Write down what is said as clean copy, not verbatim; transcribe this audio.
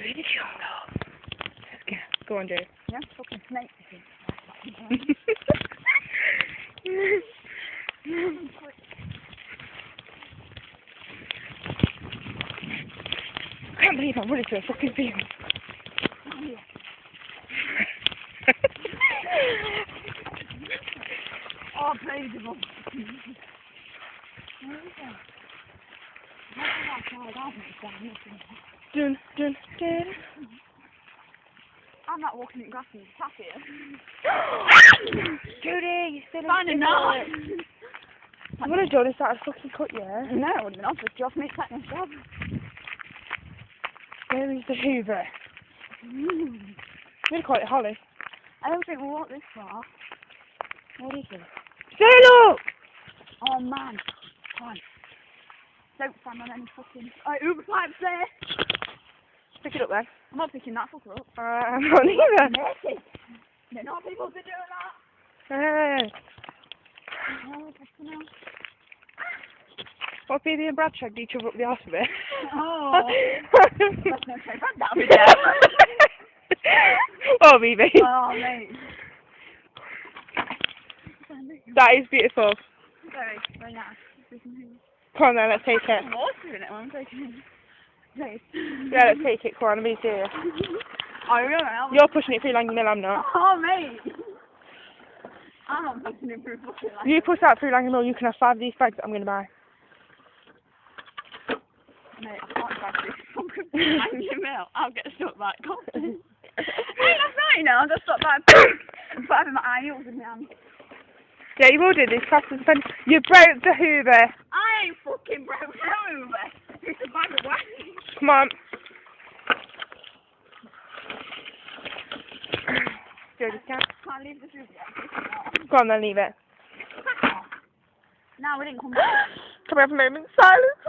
really young though. Okay, go on, Joe. Yeah, fucking snake. I can't believe I'm running to a fucking field. Oh, praise the Lord. Dun, dun, dun. I'm not walking in grass and tap here. Judy, you still Find a knife. I would have done is that a fucking cut, yeah? No, it would have been off the job, mate, second job. Where is the hoover? I'm gonna call it Holly. I don't think we'll walk this far. What is it? Say look! Oh man. Come on. Don't stand on any fucking... Alright, Uber pipes there. Pick it up then. I'm not picking that fucker up. I'm not either. They're not people to do that. Hey. Oh, what's the name? What Phoebe and Brad shagged each other up the arse a bit? Oh. Let's not say Brad, that'll be dead. Oh, Phoebe. Oh, mate. That is beautiful. Very, very nice. Come on then, let's take it. Water in it when I'm taking it. Nice. Yeah, let's take it. Come on, I'm being serious. Oh, really? You're pushing it through Langley Mill, I'm not. Oh, mate. I'm not pushing it through fucking like You push that through Langley Mill, you can have 5 of these bags that I'm going to buy. Mate, I can't drive this fucking Langley Mill. I'll get stuck by it. Hey, that's right, you know. I'll just stop by having my heels in my hand. Yeah, you will do this fast as fun. You broke the hoover. I ain't fucking broke no Hoover. It's a bag of wax. Come on. Jodie's cat. Can't leave this Hoover yet. Go on then, leave it. No, we didn't come back. Can we have a moment of silence?